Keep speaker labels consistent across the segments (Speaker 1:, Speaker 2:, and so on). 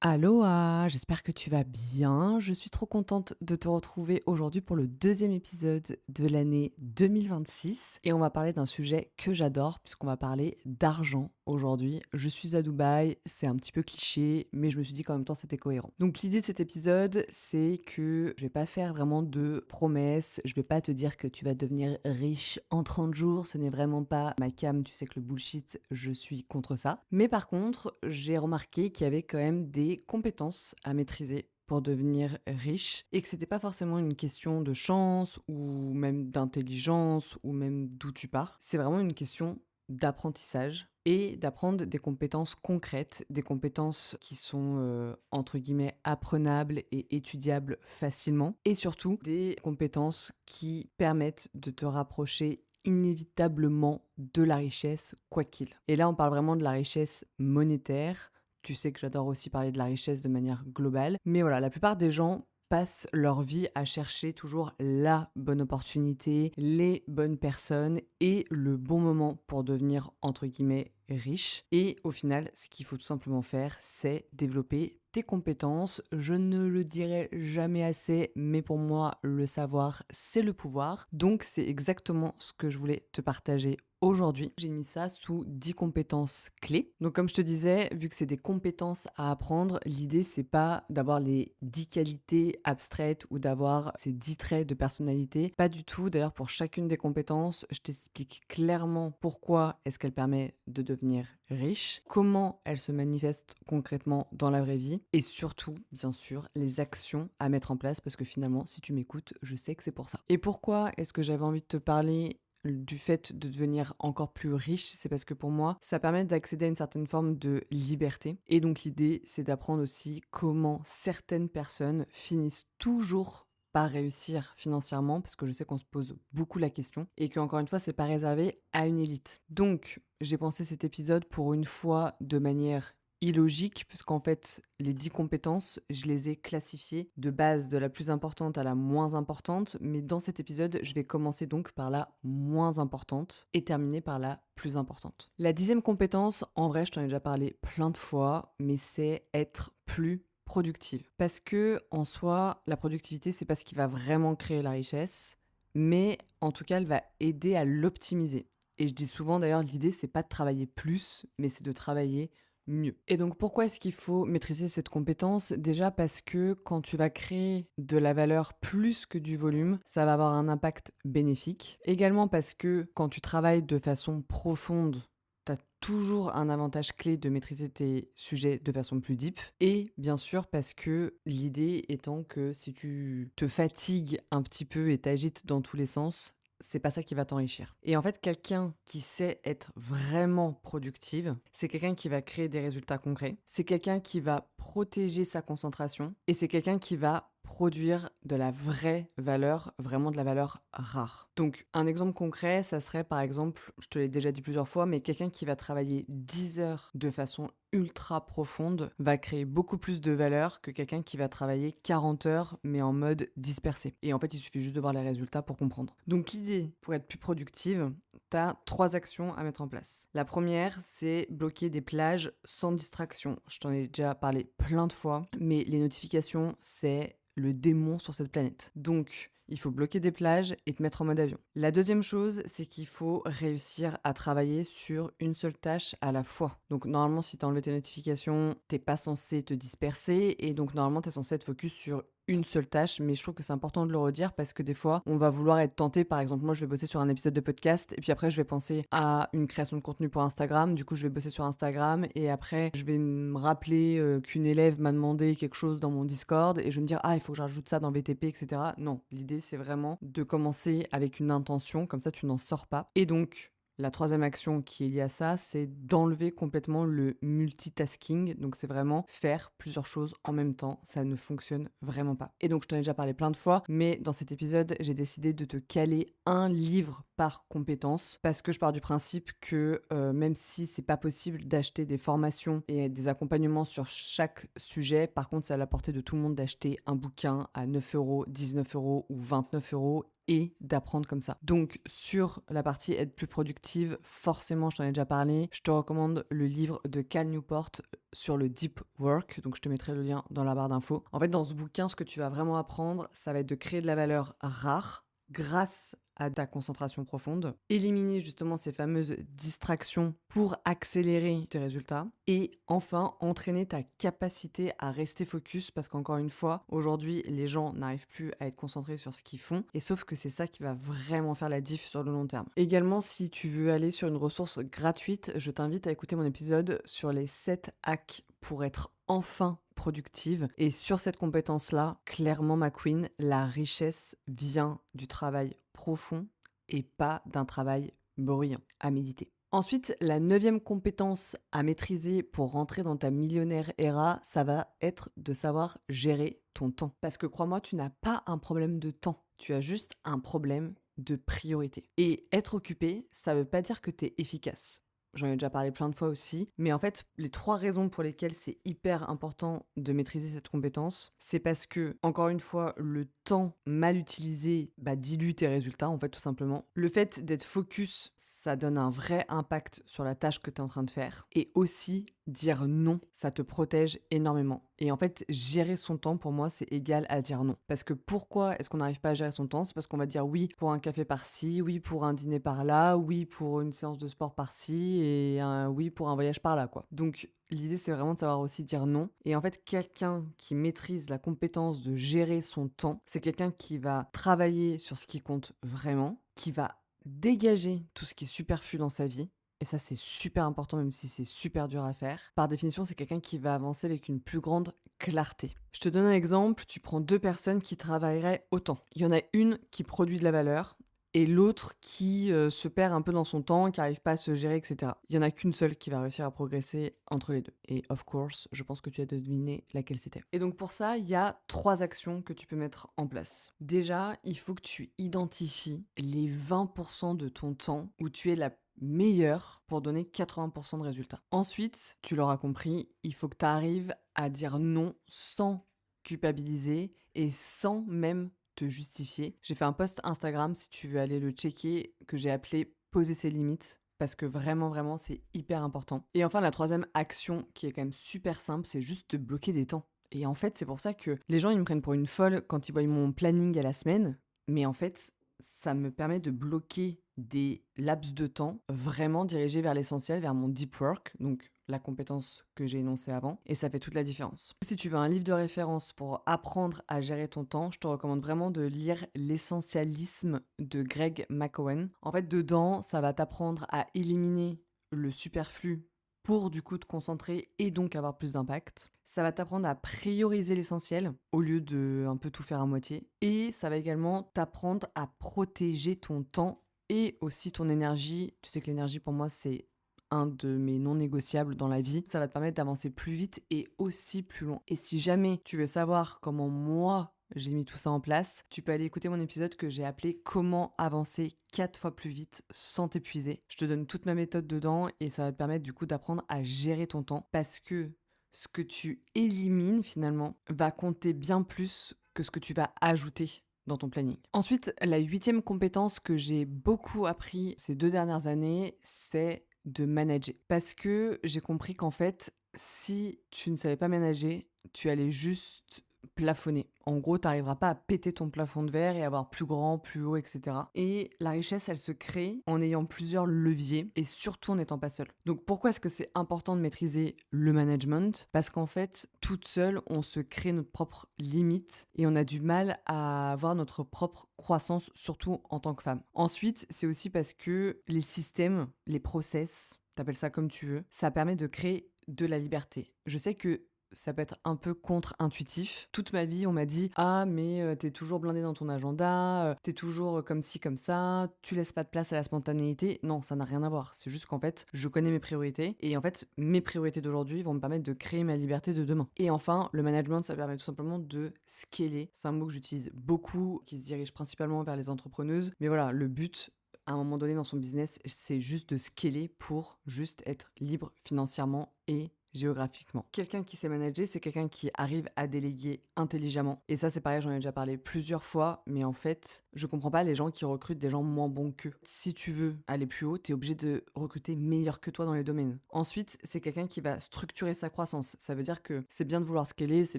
Speaker 1: Aloha, j'espère que tu vas bien. Je suis trop contente de te retrouver aujourd'hui pour le deuxième épisode de l'année 2026 et on va parler d'un sujet que j'adore puisqu'on va parler d'argent aujourd'hui. Je suis à Dubaï, c'est un petit peu cliché, mais je me suis dit qu'en même temps c'était cohérent. Donc l'idée de cet épisode, c'est que je vais pas faire vraiment de promesses, je vais pas te dire que tu vas devenir riche en 30 jours, ce n'est vraiment pas ma came, tu sais que le bullshit, je suis contre ça. Mais par contre, j'ai remarqué qu'il y avait quand même des compétences à maîtriser pour devenir riche et que c'était pas forcément une question de chance ou même d'intelligence ou même d'où tu pars. C'est vraiment une question d'apprentissage et d'apprendre des compétences concrètes, des compétences qui sont entre guillemets apprenables et étudiables facilement et surtout des compétences qui permettent de te rapprocher inévitablement de la richesse, quoi qu'il. Et là, on parle vraiment de la richesse monétaire. Tu sais que j'adore aussi parler de la richesse de manière globale. Mais voilà, la plupart des gens passent leur vie à chercher toujours la bonne opportunité, les bonnes personnes et le bon moment pour devenir, entre guillemets, riche. Et au final, ce qu'il faut tout simplement faire, c'est développer tes compétences. Je ne le dirai jamais assez, mais pour moi, le savoir, c'est le pouvoir. Donc, c'est exactement ce que je voulais te partager aujourd'hui. J'ai mis ça sous 10 compétences clés. Donc comme je te disais, vu que c'est des compétences à apprendre, l'idée c'est pas d'avoir les 10 qualités abstraites ou d'avoir ces 10 traits de personnalité. Pas du tout. D'ailleurs, pour chacune des compétences, je t'explique clairement pourquoi est-ce qu'elle permet de devenir riche, comment elle se manifeste concrètement dans la vraie vie et surtout, bien sûr, les actions à mettre en place parce que finalement, si tu m'écoutes, je sais que c'est pour ça. Et pourquoi est-ce que j'avais envie de te parler du fait de devenir encore plus riche, c'est parce que pour moi, ça permet d'accéder à une certaine forme de liberté. Et donc l'idée, c'est d'apprendre aussi comment certaines personnes finissent toujours par réussir financièrement, parce que je sais qu'on se pose beaucoup la question, et que encore une fois, c'est pas réservé à une élite. Donc, j'ai pensé cet épisode pour une fois de manière illogique, puisqu'en fait, les 10 compétences, je les ai classifiées de base de la plus importante à la moins importante, mais dans cet épisode, je vais commencer donc par la moins importante et terminer par la plus importante. La 10e compétence, en vrai, je t'en ai déjà parlé plein de fois, mais c'est être plus productive. Parce que, en soi, la productivité, c'est pas ce qui va vraiment créer la richesse, mais en tout cas, elle va aider à l'optimiser. Et je dis souvent d'ailleurs, l'idée, c'est pas de travailler plus, mais c'est de travailler mieux. Et donc pourquoi est-ce qu'il faut maîtriser cette compétence? Déjà parce que quand tu vas créer de la valeur plus que du volume, ça va avoir un impact bénéfique. Également parce que quand tu travailles de façon profonde, tu as toujours un avantage clé de maîtriser tes sujets de façon plus deep. Et bien sûr parce que l'idée étant que si tu te fatigues un petit peu et t'agites dans tous les sens, c'est pas ça qui va t'enrichir. Et en fait, quelqu'un qui sait être vraiment productive, c'est quelqu'un qui va créer des résultats concrets, c'est quelqu'un qui va protéger sa concentration et c'est quelqu'un qui va produire de la vraie valeur, vraiment de la valeur rare. Donc, un exemple concret, ça serait par exemple, je te l'ai déjà dit plusieurs fois, mais quelqu'un qui va travailler 10 heures de façon ultra profonde va créer beaucoup plus de valeur que quelqu'un qui va travailler 40 heures mais en mode dispersé. Et en fait, il suffit juste de voir les résultats pour comprendre. Donc l'idée, pour être plus productive, tu as 3 actions à mettre en place. La première, c'est bloquer des plages sans distraction. Je t'en ai déjà parlé plein de fois, mais les notifications, c'est le démon sur cette planète. Donc, il faut bloquer des plages et te mettre en mode avion. La deuxième chose, c'est qu'il faut réussir à travailler sur une seule tâche à la fois. Donc normalement, si tu as enlevé tes notifications, t'es pas censé te disperser et donc normalement, tu es censé être focus sur une seule tâche, mais je trouve que c'est important de le redire parce que des fois, on va vouloir être tenté. Par exemple, moi, je vais bosser sur un épisode de podcast et puis après, je vais penser à une création de contenu pour Instagram. Du coup, je vais bosser sur Instagram et après, je vais me rappeler qu'une élève m'a demandé quelque chose dans mon Discord et je vais me dire, ah, il faut que je rajoute ça dans VTP, etc. Non, l'idée, c'est vraiment de commencer avec une intention, comme ça, tu n'en sors pas. Et donc, la troisième action qui est liée à ça, c'est d'enlever complètement le multitasking. Donc c'est vraiment faire plusieurs choses en même temps. Ça ne fonctionne vraiment pas. Et donc je t'en ai déjà parlé plein de fois, mais dans cet épisode, j'ai décidé de te caler un livre par compétence parce que je pars du principe que même si c'est pas possible d'acheter des formations et des accompagnements sur chaque sujet, par contre c'est à la portée de tout le monde d'acheter un bouquin à 9 euros, 19 euros ou 29 euros et d'apprendre comme ça. Donc sur la partie être plus productive, forcément, je t'en ai déjà parlé, je te recommande le livre de Cal Newport sur le deep work, donc je te mettrai le lien dans la barre d'infos. En fait, dans ce bouquin, ce que tu vas vraiment apprendre, ça va être de créer de la valeur rare grâce à ta concentration profonde, éliminer justement ces fameuses distractions pour accélérer tes résultats et enfin entraîner ta capacité à rester focus parce qu'encore une fois, aujourd'hui, les gens n'arrivent plus à être concentrés sur ce qu'ils font et sauf que c'est ça qui va vraiment faire la diff sur le long terme. Également, si tu veux aller sur une ressource gratuite, je t'invite à écouter mon épisode sur les 7 hacks pour être enfin productive. Et sur cette compétence-là, clairement, ma queen, la richesse vient du travail profond et pas d'un travail bruyant à méditer. Ensuite, la 9e compétence à maîtriser pour rentrer dans ta millionnaire era, ça va être de savoir gérer ton temps. Parce que crois-moi, tu n'as pas un problème de temps, tu as juste un problème de priorité. Et être occupé, ça veut pas dire que tu es efficace. J'en ai déjà parlé plein de fois aussi. Mais en fait, les 3 raisons pour lesquelles c'est hyper important de maîtriser cette compétence, c'est parce que, encore une fois, le temps mal utilisé dilue tes résultats, en fait, tout simplement. Le fait d'être focus, ça donne un vrai impact sur la tâche que tu es en train de faire. Et aussi, dire non, ça te protège énormément. Et en fait, gérer son temps, pour moi, c'est égal à dire non. Parce que pourquoi est-ce qu'on n'arrive pas à gérer son temps? C'est parce qu'on va dire oui pour un café par-ci, oui pour un dîner par-là, oui pour une séance de sport par-ci et un oui pour un voyage par-là, quoi. Donc, l'idée, c'est vraiment de savoir aussi dire non. Et en fait, quelqu'un qui maîtrise la compétence de gérer son temps, c'est quelqu'un qui va travailler sur ce qui compte vraiment, qui va dégager tout ce qui est superflu dans sa vie. Et ça, c'est super important, même si c'est super dur à faire. Par définition, c'est quelqu'un qui va avancer avec une plus grande clarté. Je te donne un exemple, tu prends 2 personnes qui travailleraient autant. Il y en a une qui produit de la valeur et l'autre qui se perd un peu dans son temps, qui n'arrive pas à se gérer, etc. Il y en a qu'une seule qui va réussir à progresser entre les deux. Et of course, je pense que tu as deviné laquelle c'était. Et donc pour ça, il y a 3 actions que tu peux mettre en place. Déjà, il faut que tu identifies les 20% de ton temps où tu es la meilleure pour donner 80% de résultats. Ensuite, tu l'auras compris, il faut que tu arrives à dire non sans culpabiliser et sans même te justifier. J'ai fait un post Instagram, si tu veux aller le checker, que j'ai appelé poser ses limites. Parce que vraiment, c'est hyper important. Et enfin, la 3e action, qui est quand même super simple, c'est juste de bloquer des temps. Et en fait, c'est pour ça que les gens, ils me prennent pour une folle quand ils voient mon planning à la semaine. Mais en fait, ça me permet de bloquer des laps de temps vraiment dirigés vers l'essentiel, vers mon deep work, donc la compétence que j'ai énoncée avant, et ça fait toute la différence. Si tu veux un livre de référence pour apprendre à gérer ton temps, je te recommande vraiment de lire L'essentialisme de Greg McKeown. En fait, dedans, ça va t'apprendre à éliminer le superflu pour du coup te concentrer et donc avoir plus d'impact. Ça va t'apprendre à prioriser l'essentiel au lieu de un peu tout faire à moitié. Et ça va également t'apprendre à protéger ton temps et aussi ton énergie. Tu sais que l'énergie pour moi c'est un de mes non négociables dans la vie. Ça va te permettre d'avancer plus vite et aussi plus loin. Et si jamais tu veux savoir comment moi j'ai mis tout ça en place, tu peux aller écouter mon épisode que j'ai appelé Comment avancer 4 fois plus vite sans t'épuiser. Je te donne toute ma méthode dedans et ça va te permettre du coup d'apprendre à gérer ton temps parce que ce que tu élimines finalement va compter bien plus que ce que tu vas ajouter dans ton planning. Ensuite, la 8e compétence que j'ai beaucoup appris ces 2 dernières années, c'est de manager. Parce que j'ai compris qu'en fait, si tu ne savais pas manager, tu allais juste plafonner. En gros, tu n'arriveras pas à péter ton plafond de verre et avoir plus grand, plus haut, etc. Et la richesse, elle se crée en ayant plusieurs leviers et surtout en n'étant pas seul. Donc pourquoi est-ce que c'est important de maîtriser le management? Parce qu'en fait, toute seule, on se crée notre propre limite et on a du mal à avoir notre propre croissance, surtout en tant que femme. Ensuite, c'est aussi parce que les systèmes, les process, t'appelles ça comme tu veux, ça permet de créer de la liberté. Je sais que ça peut être un peu contre-intuitif. Toute ma vie, on m'a dit «Ah, mais t'es toujours blindé dans ton agenda, t'es toujours comme ci, comme ça, tu laisses pas de place à la spontanéité». Non, ça n'a rien à voir. C'est juste qu'en fait, je connais mes priorités et en fait, mes priorités d'aujourd'hui vont me permettre de créer ma liberté de demain. Et enfin, le management, ça permet tout simplement de scaler. C'est un mot que j'utilise beaucoup, qui se dirige principalement vers les entrepreneuses. Mais voilà, le but, à un moment donné dans son business, c'est juste de scaler pour juste être libre financièrement et géographiquement. Quelqu'un qui sait manager, c'est quelqu'un qui arrive à déléguer intelligemment. Et ça, c'est pareil, j'en ai déjà parlé plusieurs fois, mais en fait, je comprends pas les gens qui recrutent des gens moins bons qu'eux. Si tu veux aller plus haut, tu es obligé de recruter meilleur que toi dans les domaines. Ensuite, c'est quelqu'un qui va structurer sa croissance. Ça veut dire que c'est bien de vouloir scaler, c'est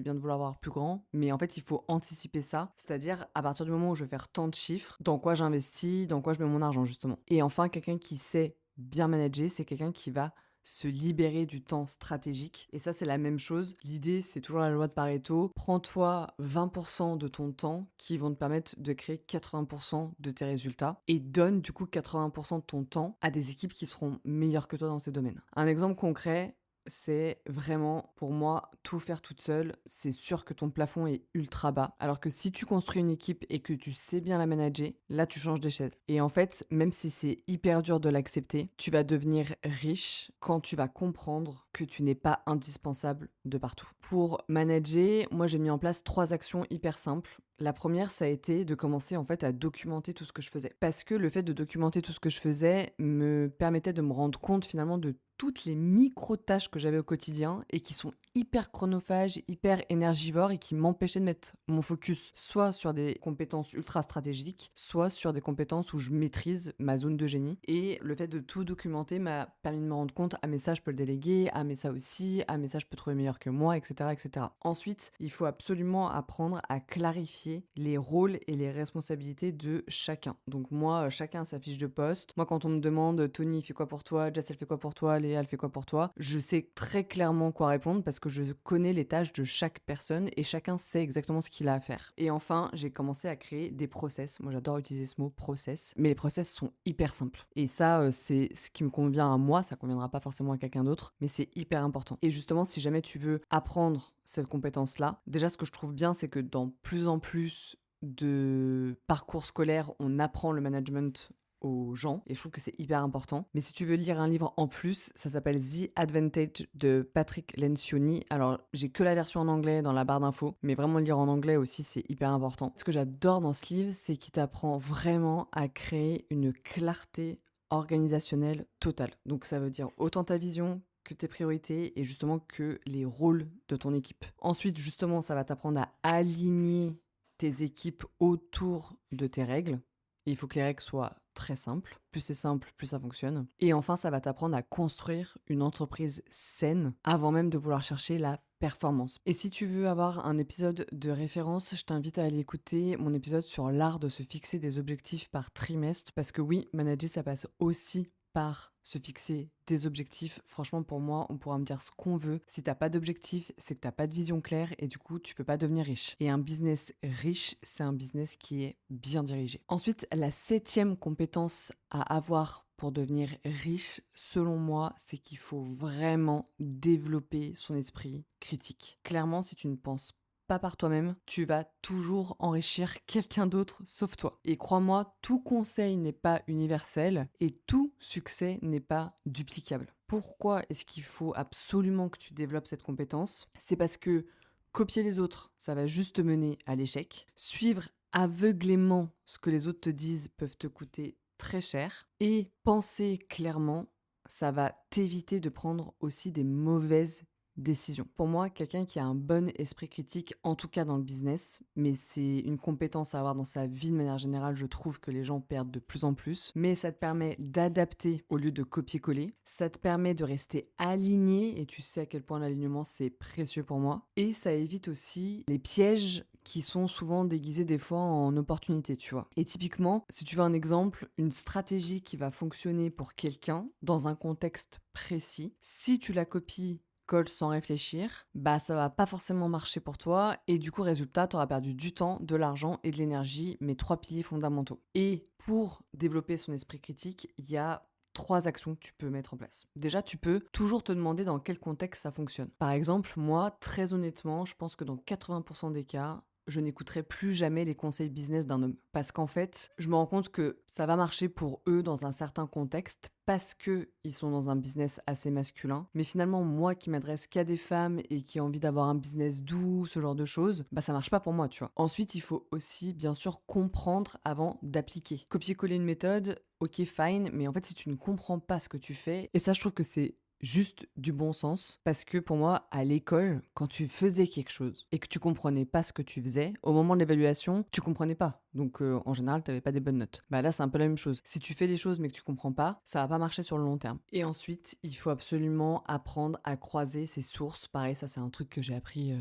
Speaker 1: bien de vouloir avoir plus grand, mais en fait, il faut anticiper ça. C'est-à-dire, à partir du moment où je vais faire tant de chiffres, dans quoi j'investis, dans quoi je mets mon argent, justement. Et enfin, quelqu'un qui sait bien manager, c'est quelqu'un qui va se libérer du temps stratégique. Et ça, c'est la même chose. L'idée, c'est toujours la loi de Pareto. Prends-toi 20% de ton temps qui vont te permettre de créer 80% de tes résultats et donne du coup 80% de ton temps à des équipes qui seront meilleures que toi dans ces domaines. Un exemple concret, c'est vraiment, pour moi, tout faire toute seule. C'est sûr que ton plafond est ultra bas. Alors que si tu construis une équipe et que tu sais bien la manager, là, tu changes d'échelle. Et en fait, même si c'est hyper dur de l'accepter, tu vas devenir riche quand tu vas comprendre que tu n'es pas indispensable de partout. Pour manager, moi, j'ai mis en place 3 actions hyper simples. La première, ça a été de commencer en fait à documenter tout ce que je faisais. Parce que le fait de documenter tout ce que je faisais me permettait de me rendre compte finalement de toutes les micro-tâches que j'avais au quotidien et qui sont hyper chronophages, hyper énergivores et qui m'empêchaient de mettre mon focus soit sur des compétences ultra stratégiques, soit sur des compétences où je maîtrise ma zone de génie. Et le fait de tout documenter m'a permis de me rendre compte, ah mais ça je peux le déléguer, ah mais ça aussi, ah mais ça je peux trouver meilleur que moi, etc. etc. Ensuite, il faut absolument apprendre à clarifier les rôles et les responsabilités de chacun. Donc moi, chacun a sa fiche de poste. Moi, quand on me demande, Tony, il fait quoi pour toi, Jess, elle fait quoi pour toi, Léa, elle fait quoi pour toi, je sais très clairement quoi répondre parce que je connais les tâches de chaque personne et chacun sait exactement ce qu'il a à faire. Et enfin, j'ai commencé à créer des process. Moi, j'adore utiliser ce mot process, mais les process sont hyper simples. Et ça, c'est ce qui me convient à moi, ça conviendra pas forcément à quelqu'un d'autre, mais c'est hyper important. Et justement, si jamais tu veux apprendre cette compétence-là, déjà, ce que je trouve bien, c'est que dans plus en plus de parcours scolaires, on apprend le management aux gens et je trouve que c'est hyper important. Mais si tu veux lire un livre en plus, ça s'appelle The Advantage de Patrick Lencioni. Alors, j'ai que la version en anglais dans la barre d'infos, mais vraiment lire en anglais aussi, c'est hyper important. Ce que j'adore dans ce livre, c'est qu'il t'apprend vraiment à créer une clarté organisationnelle totale. Donc ça veut dire autant ta vision que tes priorités et justement que les rôles de ton équipe. Ensuite, justement, ça va t'apprendre à aligner tes équipes autour de tes règles. Et il faut que les règles soient très simples. Plus c'est simple, plus ça fonctionne. Et enfin, ça va t'apprendre à construire une entreprise saine avant même de vouloir chercher la performance. Et si tu veux avoir un épisode de référence, je t'invite à aller écouter mon épisode sur l'art de se fixer des objectifs par trimestre. Parce que oui, manager, ça passe aussi par se fixer des objectifs. Franchement, pour moi, on pourra me dire ce qu'on veut. Si t'as pas d'objectif, c'est que t'as pas de vision claire et du coup, tu peux pas devenir riche. Et un business riche, c'est un business qui est bien dirigé. Ensuite, la 7e compétence à avoir pour devenir riche, selon moi, c'est qu'il faut vraiment développer son esprit critique. Clairement, si tu ne penses pas par toi-même, tu vas toujours enrichir quelqu'un d'autre sauf toi. Et crois-moi, tout conseil n'est pas universel et tout succès n'est pas duplicable. Pourquoi est-ce qu'il faut absolument que tu développes cette compétence ? C'est parce que copier les autres, ça va juste te mener à l'échec. Suivre aveuglément ce que les autres te disent peuvent te coûter très cher. Et penser clairement, ça va t'éviter de prendre aussi des mauvaises décision. Pour moi, quelqu'un qui a un bon esprit critique, en tout cas dans le business, mais c'est une compétence à avoir dans sa vie de manière générale, je trouve que les gens perdent de plus en plus, mais ça te permet d'adapter au lieu de copier-coller, ça te permet de rester aligné, et tu sais à quel point l'alignement c'est précieux pour moi, et ça évite aussi les pièges qui sont souvent déguisés des fois en opportunités, tu vois. Et typiquement, si tu veux un exemple, une stratégie qui va fonctionner pour quelqu'un dans un contexte précis, si tu la copies colle sans réfléchir, bah ça va pas forcément marcher pour toi et du coup résultat, tu auras perdu du temps, de l'argent et de l'énergie, mes 3 piliers fondamentaux. Et pour développer son esprit critique, il y a 3 actions que tu peux mettre en place. Déjà, tu peux toujours te demander dans quel contexte ça fonctionne. Par exemple, moi, très honnêtement, je pense que dans 80% des cas, je n'écouterai plus jamais les conseils business d'un homme. Parce qu'en fait, je me rends compte que ça va marcher pour eux dans un certain contexte parce qu'ils sont dans un business assez masculin. Mais finalement, moi qui m'adresse qu'à des femmes et qui ai envie d'avoir un business doux, ce genre de choses, bah ça marche pas pour moi, tu vois. Ensuite, il faut aussi, bien sûr, comprendre avant d'appliquer. Copier-coller une méthode, ok, fine, mais en fait, si tu ne comprends pas ce que tu fais, et ça, je trouve que c'est juste du bon sens parce que pour moi, à l'école, quand tu faisais quelque chose et que tu comprenais pas ce que tu faisais, au moment de l'évaluation, tu comprenais pas. Donc en général, tu avais pas des bonnes notes. Bah là, c'est un peu la même chose. Si tu fais des choses mais que tu comprends pas, ça va pas marcher sur le long terme. Et ensuite, il faut absolument apprendre à croiser ses sources. Pareil, ça c'est un truc que j'ai appris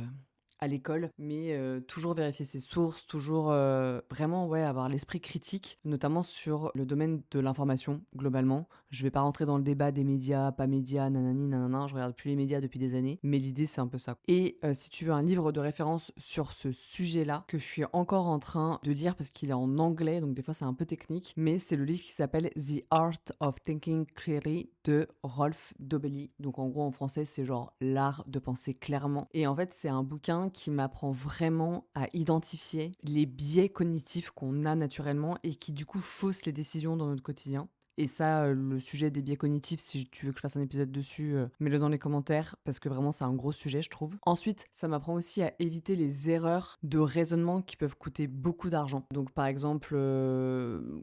Speaker 1: à l'école, mais toujours vérifier ses sources, toujours vraiment ouais, avoir l'esprit critique, notamment sur le domaine de l'information globalement. Je vais pas rentrer dans le débat des médias, pas médias, nanani, nanana, je regarde plus les médias depuis des années, mais l'idée c'est un peu ça. Et si tu veux un livre de référence sur ce sujet-là, que je suis encore en train de lire parce qu'il est en anglais, donc des fois c'est un peu technique, mais c'est le livre qui s'appelle The Art of Thinking Clearly de Rolf Dobelli. Donc en gros en français c'est genre l'art de penser clairement. Et en fait c'est un bouquin qui m'apprend vraiment à identifier les biais cognitifs qu'on a naturellement et qui du coup faussent les décisions dans notre quotidien. Et ça, le sujet des biais cognitifs, si tu veux que je fasse un épisode dessus, mets-le dans les commentaires parce que vraiment c'est un gros sujet, je trouve. Ensuite, ça m'apprend aussi à éviter les erreurs de raisonnement qui peuvent coûter beaucoup d'argent. Donc par exemple,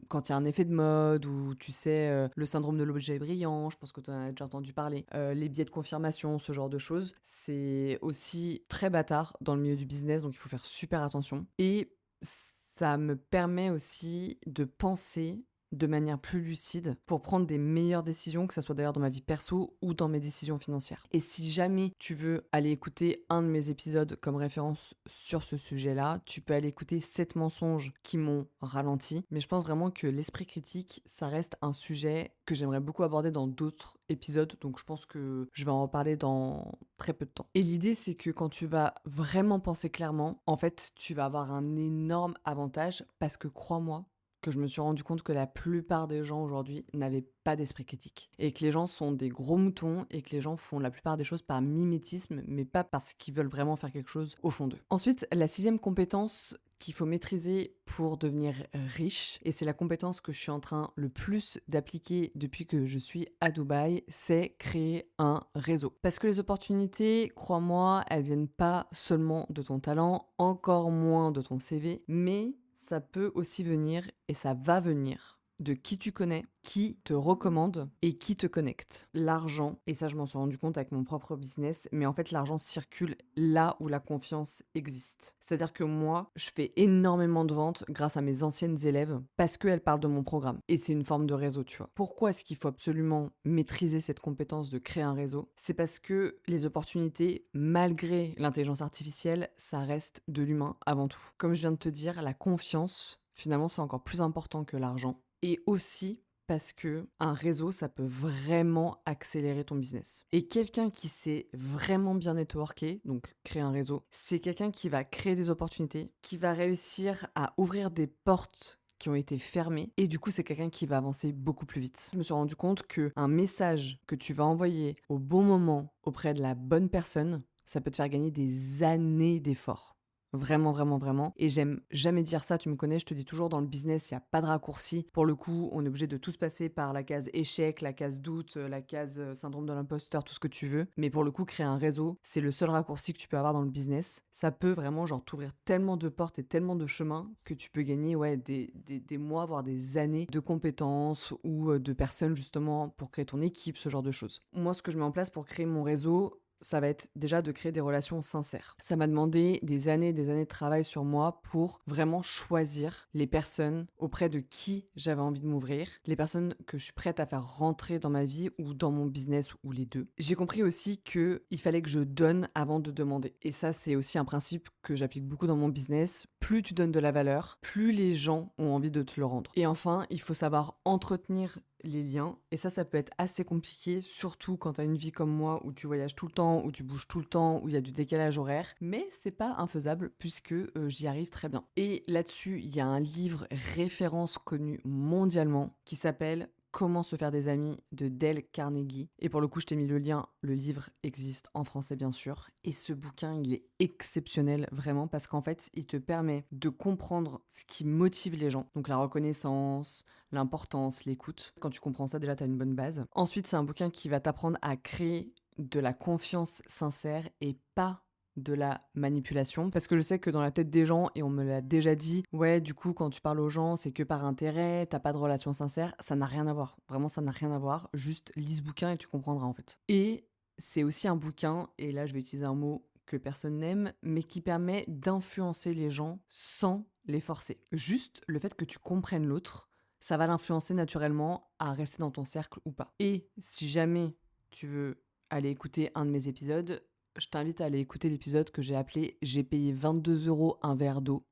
Speaker 1: quand il y a un effet de mode ou tu sais, le syndrome de l'objet brillant, je pense que tu en as déjà entendu parler, les biais de confirmation, ce genre de choses, c'est aussi très bâtard dans le milieu du business, donc il faut faire super attention. Et ça me permet aussi de penser de manière plus lucide pour prendre des meilleures décisions, que ce soit d'ailleurs dans ma vie perso ou dans mes décisions financières. Et si jamais tu veux aller écouter un de mes épisodes comme référence sur ce sujet-là, tu peux aller écouter 7 mensonges qui m'ont ralenti. Mais je pense vraiment que l'esprit critique, ça reste un sujet que j'aimerais beaucoup aborder dans d'autres épisodes. Donc je pense que je vais en reparler dans très peu de temps. Et l'idée, c'est que quand tu vas vraiment penser clairement, en fait, tu vas avoir un énorme avantage parce que crois-moi, que je me suis rendu compte que la plupart des gens aujourd'hui n'avaient pas d'esprit critique. Et que les gens sont des gros moutons et que les gens font la plupart des choses par mimétisme, mais pas parce qu'ils veulent vraiment faire quelque chose au fond d'eux. Ensuite, la 6e compétence qu'il faut maîtriser pour devenir riche, et c'est la compétence que je suis en train le plus d'appliquer depuis que je suis à Dubaï, c'est créer un réseau. Parce que les opportunités, crois-moi, elles viennent pas seulement de ton talent, encore moins de ton CV, mais ça peut aussi venir, et ça va venir, de qui tu connais, qui te recommande et qui te connecte. L'argent, et ça je m'en suis rendu compte avec mon propre business, mais en fait l'argent circule là où la confiance existe. C'est-à-dire que moi, je fais énormément de ventes grâce à mes anciennes élèves parce qu'elles parlent de mon programme. Et c'est une forme de réseau, tu vois. Pourquoi est-ce qu'il faut absolument maîtriser cette compétence de créer un réseau? C'est parce que les opportunités, malgré l'intelligence artificielle, ça reste de l'humain avant tout. Comme je viens de te dire, la confiance, finalement, c'est encore plus important que l'argent. Et aussi parce que un réseau, ça peut vraiment accélérer ton business. Et quelqu'un qui sait vraiment bien networker, donc créer un réseau, c'est quelqu'un qui va créer des opportunités, qui va réussir à ouvrir des portes qui ont été fermées, et du coup c'est quelqu'un qui va avancer beaucoup plus vite. Je me suis rendu compte qu'un message que tu vas envoyer au bon moment auprès de la bonne personne, ça peut te faire gagner des années d'efforts. Vraiment, vraiment, vraiment. Et j'aime jamais dire ça, tu me connais, je te dis toujours dans le business, il n'y a pas de raccourci. Pour le coup, on est obligé de tous passer par la case échec, la case doute, la case syndrome de l'imposteur, tout ce que tu veux. Mais pour le coup, créer un réseau, c'est le seul raccourci que tu peux avoir dans le business. Ça peut vraiment genre t'ouvrir tellement de portes et tellement de chemins que tu peux gagner ouais, des mois, voire des années de compétences ou de personnes justement pour créer ton équipe, ce genre de choses. Moi, ce que je mets en place pour créer mon réseau, ça va être déjà de créer des relations sincères. Ça m'a demandé des années de travail sur moi pour vraiment choisir les personnes auprès de qui j'avais envie de m'ouvrir, les personnes que je suis prête à faire rentrer dans ma vie ou dans mon business ou les deux. J'ai compris aussi qu'il fallait que je donne avant de demander. Et ça, c'est aussi un principe que j'applique beaucoup dans mon business. Plus tu donnes de la valeur, plus les gens ont envie de te le rendre. Et enfin, il faut savoir entretenir les liens. Et ça peut être assez compliqué, surtout quand tu as une vie comme moi où tu voyages tout le temps, où tu bouges tout le temps, où il y a du décalage horaire. Mais c'est pas infaisable puisque j'y arrive très bien. Et là-dessus, il y a un livre référence connu mondialement qui s'appelle Comment se faire des amis de Dale Carnegie. Et pour le coup, je t'ai mis le lien. Le livre existe en français, bien sûr. Et ce bouquin, il est exceptionnel, vraiment, parce qu'en fait, il te permet de comprendre ce qui motive les gens. Donc la reconnaissance, l'importance, l'écoute. Quand tu comprends ça, déjà, tu as une bonne base. Ensuite, c'est un bouquin qui va t'apprendre à créer de la confiance sincère et pas de la manipulation, parce que je sais que dans la tête des gens, et on me l'a déjà dit, ouais, du coup, quand tu parles aux gens, c'est que par intérêt, t'as pas de relation sincère. Ça n'a rien à voir. Vraiment, ça n'a rien à voir. Juste lis ce bouquin et tu comprendras en fait. Et c'est aussi un bouquin, et là, je vais utiliser un mot que personne n'aime, mais qui permet d'influencer les gens sans les forcer. Juste le fait que tu comprennes l'autre, ça va l'influencer naturellement à rester dans ton cercle ou pas. Et si jamais tu veux aller écouter un de mes épisodes, je t'invite à aller écouter l'épisode que j'ai appelé J'ai payé 22 € un verre d'eau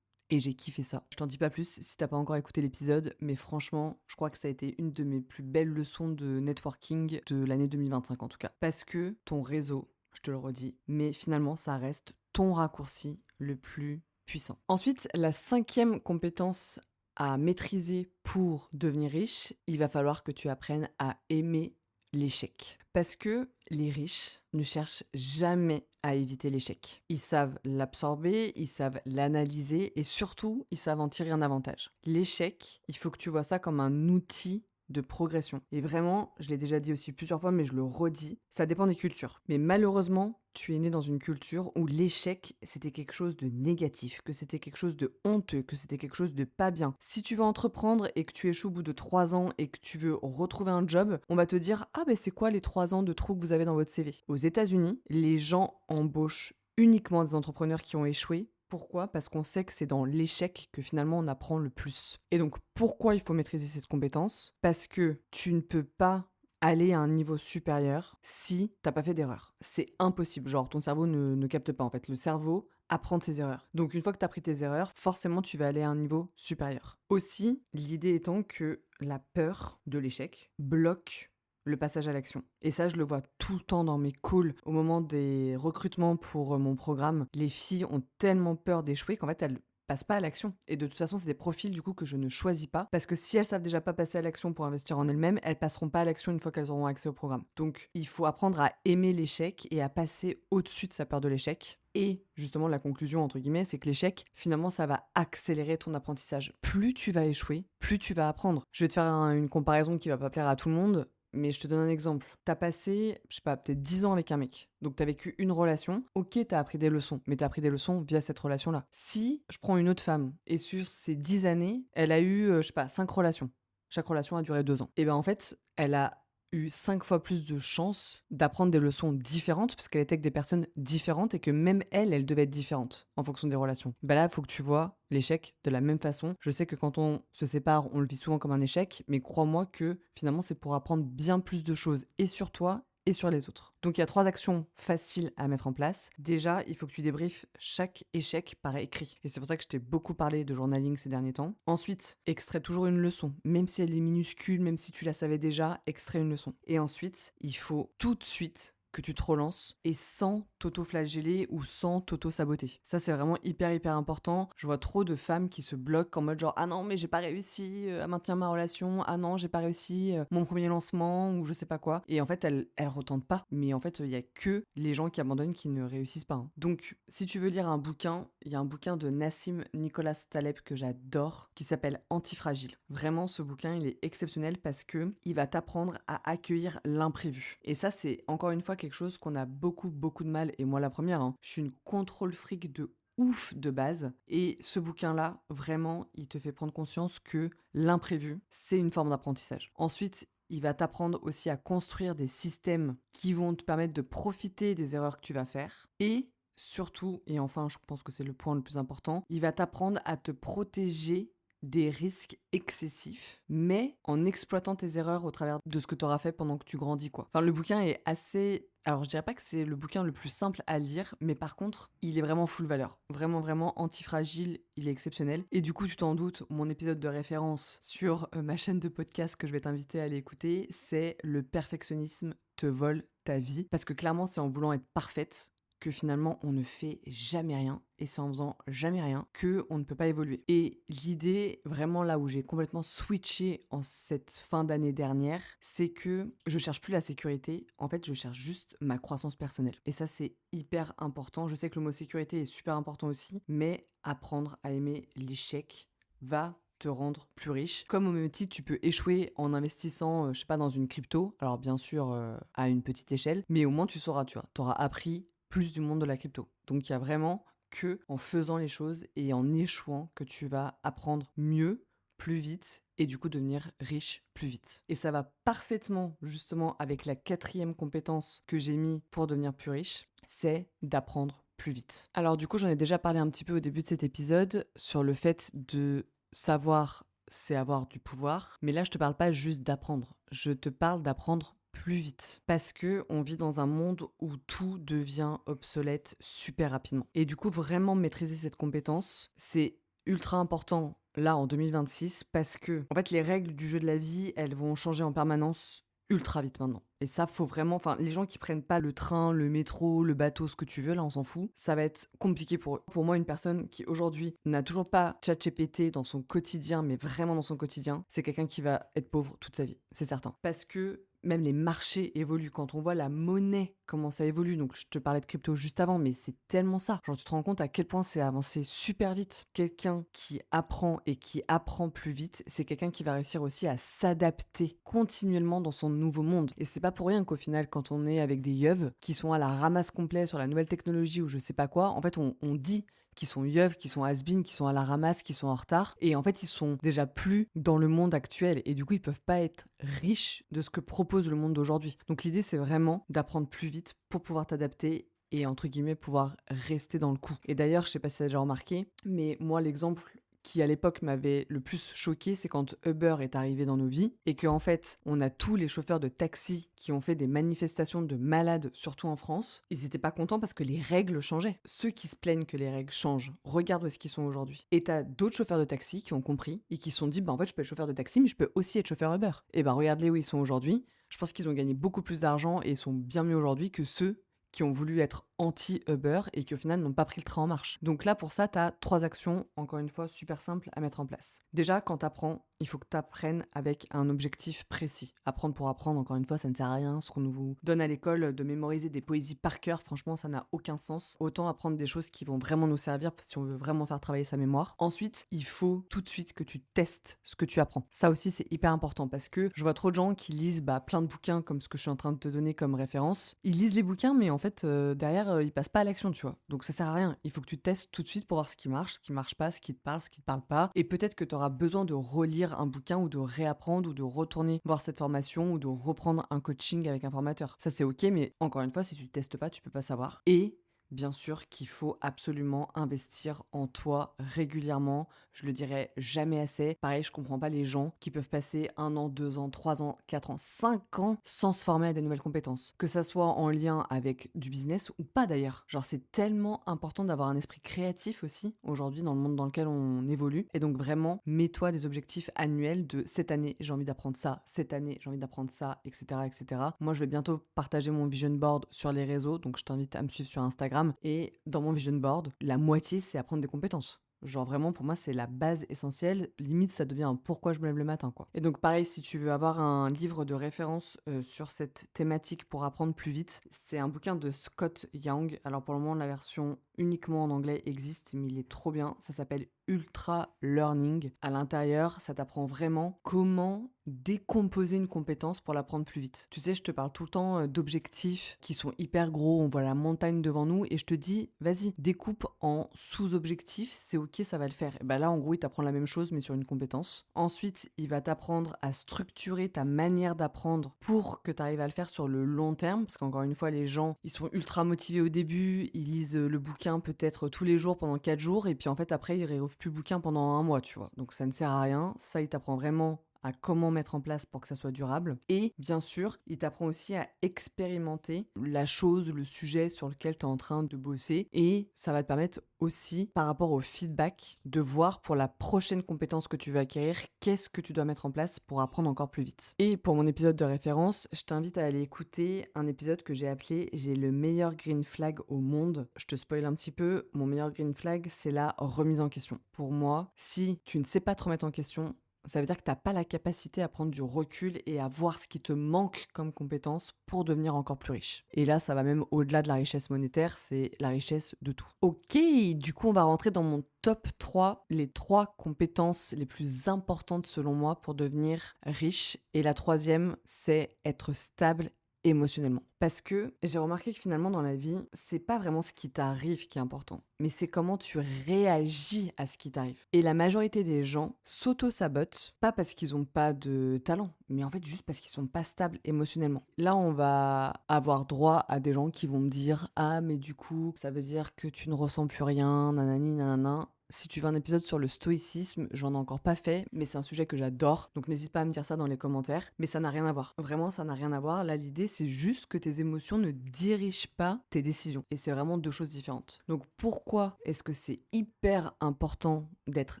Speaker 1: et j'ai kiffé ça. Je t'en dis pas plus si t'as pas encore écouté l'épisode, mais franchement, je crois que ça a été une de mes plus belles leçons de networking de l'année 2025 en tout cas. Parce que ton réseau, je te le redis, mais finalement ça reste ton raccourci le plus puissant. Ensuite, la 5e compétence à maîtriser pour devenir riche, il va falloir que tu apprennes à aimer l'échec. Parce que les riches ne cherchent jamais à éviter l'échec. Ils savent l'absorber, ils savent l'analyser et surtout, ils savent en tirer un avantage. L'échec, il faut que tu vois ça comme un outil de progression. Et vraiment, je l'ai déjà dit aussi plusieurs fois, mais je le redis, ça dépend des cultures. Mais malheureusement, tu es né dans une culture où l'échec, c'était quelque chose de négatif, que c'était quelque chose de honteux, que c'était quelque chose de pas bien. Si tu veux entreprendre et que tu échoues au bout de 3 ans et que tu veux retrouver un job, on va te dire « Ah ben c'est quoi les 3 ans de trou que vous avez dans votre CV ?» Aux États-Unis, les gens embauchent uniquement des entrepreneurs qui ont échoué. Pourquoi? Parce qu'on sait que c'est dans l'échec que finalement on apprend le plus. Et donc pourquoi il faut maîtriser cette compétence? Parce que tu ne peux pas aller à un niveau supérieur si t'as pas fait d'erreur. C'est impossible. Genre ton cerveau ne capte pas en fait. Le cerveau apprend de ses erreurs. Donc une fois que tu as appris tes erreurs, forcément tu vas aller à un niveau supérieur. Aussi, l'idée étant que la peur de l'échec bloque le passage à l'action. Et ça, je le vois tout le temps dans mes calls. Au moment des recrutements pour mon programme, les filles ont tellement peur d'échouer qu'en fait, elles passent pas à l'action. Et de toute façon, c'est des profils du coup que je ne choisis pas parce que si elles savent déjà pas passer à l'action pour investir en elles-mêmes, elles passeront pas à l'action une fois qu'elles auront accès au programme. Donc, il faut apprendre à aimer l'échec et à passer au-dessus de sa peur de l'échec. Et justement, la conclusion, entre guillemets, c'est que l'échec, finalement, ça va accélérer ton apprentissage. Plus tu vas échouer, plus tu vas apprendre. Je vais te faire une comparaison qui va pas plaire à tout le monde, mais je te donne un exemple. T'as passé, je sais pas, peut-être 10 ans avec un mec. Donc t'as vécu une relation. Ok, t'as appris des leçons, mais t'as appris des leçons via cette relation-là. Si je prends une autre femme, et sur ces 10 années, elle a eu, je sais pas, 5 relations. Chaque relation a duré 2 ans. Et ben en fait, elle a eu 5 fois plus de chances d'apprendre des leçons différentes parce qu'elle était avec des personnes différentes et que même elle devait être différente en fonction des relations. Bah là, il faut que tu vois l'échec de la même façon. Je sais que quand on se sépare, on le vit souvent comme un échec, mais crois-moi que finalement, c'est pour apprendre bien plus de choses et sur toi et sur les autres. Donc il y a 3 actions faciles à mettre en place. Déjà, il faut que tu débriefes chaque échec par écrit. Et c'est pour ça que je t'ai beaucoup parlé de journaling ces derniers temps. Ensuite, extrais toujours une leçon. Même si elle est minuscule, même si tu la savais déjà, extrais une leçon. Et ensuite, il faut tout de suite que tu te relances et sans t'auto-flageller ou sans t'auto-saboter. Ça, c'est vraiment hyper important. Je vois trop de femmes qui se bloquent en mode genre « Ah non, mais j'ai pas réussi à maintenir ma relation. Ah non, j'ai pas réussi mon premier lancement ou je sais pas quoi. » Et en fait, elles retentent pas. Mais en fait, il y a que les gens qui abandonnent qui ne réussissent pas. Hein. Donc, si tu veux lire un bouquin, il y a un bouquin de Nassim Nicolas Taleb que j'adore qui s'appelle Antifragile. Vraiment, ce bouquin, il est exceptionnel parce que il va t'apprendre à accueillir l'imprévu. Et ça, c'est encore une fois quelque chose qu'on a beaucoup de mal, et moi la première, hein. Je suis une contrôle fric de ouf de base, et ce bouquin-là, vraiment, il te fait prendre conscience que l'imprévu, c'est une forme d'apprentissage. Ensuite, il va t'apprendre aussi à construire des systèmes qui vont te permettre de profiter des erreurs que tu vas faire, et surtout, et enfin, je pense que c'est le point le plus important, il va t'apprendre à te protéger des risques excessifs, mais en exploitant tes erreurs au travers de ce que tu auras fait pendant que tu grandis, quoi. Enfin, le bouquin est assez... Alors, je dirais pas que c'est le bouquin le plus simple à lire, mais par contre, il est vraiment full valeur. Vraiment antifragile, il est exceptionnel. Et du coup, tu t'en doutes, mon épisode de référence sur ma chaîne de podcast que je vais t'inviter à aller écouter, c'est Le perfectionnisme te vole ta vie. Parce que clairement, c'est en voulant être parfaite que finalement on ne fait jamais rien, et c'est en faisant jamais rien que on ne peut pas évoluer. Et l'idée, vraiment là où j'ai complètement switché en cette fin d'année dernière, c'est que je cherche plus la sécurité, en fait je cherche juste ma croissance personnelle. Et ça c'est hyper important. Je sais que le mot sécurité est super important aussi, mais apprendre à aimer l'échec va te rendre plus riche. Comme au même titre, tu peux échouer en investissant, je sais pas, dans une crypto. Alors bien sûr, à une petite échelle, mais au moins tu sauras, tu vois, t'auras appris plus du monde de la crypto. Donc il y a vraiment que en faisant les choses et en échouant que tu vas apprendre mieux, plus vite et du coup devenir riche plus vite. Et ça va parfaitement justement avec la 4e compétence que j'ai mis pour devenir plus riche, c'est d'apprendre plus vite. Alors du coup, j'en ai déjà parlé un petit peu au début de cet épisode sur le fait de savoir, c'est avoir du pouvoir. Mais là, je te parle pas juste d'apprendre. Je te parle d'apprendre plus vite. Parce que on vit dans un monde où tout devient obsolète super rapidement. Et du coup, vraiment maîtriser cette compétence, c'est ultra important là en 2026 parce que en fait les règles du jeu de la vie, elles vont changer en permanence ultra vite maintenant. Et ça, faut vraiment, enfin, les gens qui prennent pas le train, le métro, le bateau, ce que tu veux, là, on s'en fout. Ça va être compliqué pour eux. Pour moi, une personne qui aujourd'hui n'a toujours pas ChatGPT dans son quotidien, mais vraiment dans son quotidien, c'est quelqu'un qui va être pauvre toute sa vie, c'est certain. Parce que même les marchés évoluent. Quand on voit la monnaie, comment ça évolue, donc je te parlais de crypto juste avant, mais c'est tellement ça. Genre, tu te rends compte à quel point c'est avancé super vite. Quelqu'un qui apprend et qui apprend plus vite, c'est quelqu'un qui va réussir aussi à s'adapter continuellement dans son nouveau monde. Et c'est pas pour rien qu'au final, quand on est avec des yeux qui sont à la ramasse complète sur la nouvelle technologie ou je sais pas quoi, en fait, on dit qui sont yeuves, qui sont has-been, qui sont à la ramasse, qui sont en retard. Et en fait, ils sont déjà plus dans le monde actuel. Et du coup, ils peuvent pas être riches de ce que propose le monde d'aujourd'hui. Donc l'idée, c'est vraiment d'apprendre plus vite pour pouvoir t'adapter et entre guillemets pouvoir rester dans le coup. Et d'ailleurs, je sais pas si tu as déjà remarqué, mais moi, l'exemple qui à l'époque m'avait le plus choqué, c'est quand Uber est arrivé dans nos vies et qu'en fait, on a tous les chauffeurs de taxi qui ont fait des manifestations de malades, surtout en France. Ils étaient pas contents parce que les règles changeaient. Ceux qui se plaignent que les règles changent, regarde où est-ce qu'ils sont aujourd'hui. Et t'as d'autres chauffeurs de taxi qui ont compris et qui se sont dit, bah en fait, je peux être chauffeur de taxi, mais je peux aussi être chauffeur Uber. Et ben regarde-les où ils sont aujourd'hui. Je pense qu'ils ont gagné beaucoup plus d'argent et sont bien mieux aujourd'hui que ceux qui ont voulu être anti-Uber et qui au final n'ont pas pris le train en marche. Donc là, pour ça, tu as 3 actions, encore une fois, super simples à mettre en place. Déjà, quand tu apprends, il faut que tu apprennes avec un objectif précis. Apprendre pour apprendre, encore une fois, ça ne sert à rien. Ce qu'on nous donne à l'école de mémoriser des poésies par cœur, franchement, ça n'a aucun sens. Autant apprendre des choses qui vont vraiment nous servir si on veut vraiment faire travailler sa mémoire. Ensuite, il faut tout de suite que tu testes ce que tu apprends. Ça aussi, c'est hyper important parce que je vois trop de gens qui lisent plein de bouquins comme ce que je suis en train de te donner comme référence. Ils lisent les bouquins, mais en fait, derrière, ils passent pas à l'action, tu vois. Donc ça sert à rien. Il faut que tu testes tout de suite pour voir ce qui marche pas, ce qui te parle pas. Et peut-être que tu auras besoin de relire un bouquin ou de réapprendre ou de retourner voir cette formation ou de reprendre un coaching avec un formateur. Ça, c'est ok, mais encore une fois, si tu testes pas, tu peux pas savoir. Et bien sûr qu'il faut absolument investir en toi régulièrement. Je le dirai jamais assez. Pareil, je comprends pas les gens qui peuvent passer 1 an, 2 ans, 3 ans, 4 ans, 5 ans sans se former à des nouvelles compétences. Que ça soit en lien avec du business ou pas d'ailleurs. Genre, c'est tellement important d'avoir un esprit créatif aussi aujourd'hui dans le monde dans lequel on évolue. Et donc vraiment, mets-toi des objectifs annuels de cette année, j'ai envie d'apprendre ça, cette année, j'ai envie d'apprendre ça, etc., etc. Moi, je vais bientôt partager mon vision board sur les réseaux, donc je t'invite à me suivre sur Instagram. Et dans mon vision board, la moitié, c'est apprendre des compétences. Genre vraiment, pour moi, c'est la base essentielle. Limite, ça devient un pourquoi je me lève le matin, quoi. Et donc pareil, si tu veux avoir un livre de référence sur cette thématique pour apprendre plus vite, c'est un bouquin de Scott Young. Alors pour le moment, la version uniquement en anglais existe, mais il est trop bien. Ça s'appelle Ultra Learning. À l'intérieur, ça t'apprend vraiment comment décomposer une compétence pour l'apprendre plus vite. Tu sais, je te parle tout le temps d'objectifs qui sont hyper gros, on voit la montagne devant nous et je te dis, vas-y, découpe en sous-objectifs, c'est ok, ça va le faire. Et ben là, en gros, il t'apprend la même chose mais sur une compétence. Ensuite, il va t'apprendre à structurer ta manière d'apprendre pour que tu arrives à le faire sur le long terme, parce qu'encore une fois, les gens, ils sont ultra motivés au début, ils lisent le bouquin peut-être tous les jours pendant 4 jours et puis en fait, après, ils réouvrent plus le bouquin pendant 1 mois, tu vois. Donc ça ne sert à rien. Ça, il t'apprend vraiment à comment mettre en place pour que ça soit durable. Et bien sûr, il t'apprend aussi à expérimenter la chose, le sujet sur lequel tu es en train de bosser. Et ça va te permettre aussi, par rapport au feedback, de voir pour la prochaine compétence que tu veux acquérir, qu'est-ce que tu dois mettre en place pour apprendre encore plus vite. Et pour mon épisode de référence, je t'invite à aller écouter un épisode que j'ai appelé « J'ai le meilleur green flag au monde ». Je te spoil un petit peu, mon meilleur green flag, c'est la remise en question. Pour moi, si tu ne sais pas te remettre en question, ça veut dire que tu n'as pas la capacité à prendre du recul et à voir ce qui te manque comme compétence pour devenir encore plus riche. Et là, ça va même au-delà de la richesse monétaire, c'est la richesse de tout. Ok, du coup, on va rentrer dans mon top 3, les 3 compétences les plus importantes selon moi pour devenir riche. Et la troisième, c'est être stable émotionnellement. Parce que j'ai remarqué que finalement dans la vie, c'est pas vraiment ce qui t'arrive qui est important, mais c'est comment tu réagis à ce qui t'arrive. Et la majorité des gens s'auto-sabotent, pas parce qu'ils ont pas de talent, mais en fait juste parce qu'ils sont pas stables émotionnellement. Là, on va avoir droit à des gens qui vont me dire: «Ah mais du coup, ça veut dire que tu ne ressens plus rien, nanani nanana». Si tu veux un épisode sur le stoïcisme, j'en ai encore pas fait, mais c'est un sujet que j'adore, donc n'hésite pas à me dire ça dans les commentaires. Mais ça n'a rien à voir. Vraiment, ça n'a rien à voir. Là, l'idée, c'est juste que tes émotions ne dirigent pas tes décisions. Et c'est vraiment deux choses différentes. Donc pourquoi est-ce que c'est hyper important d'être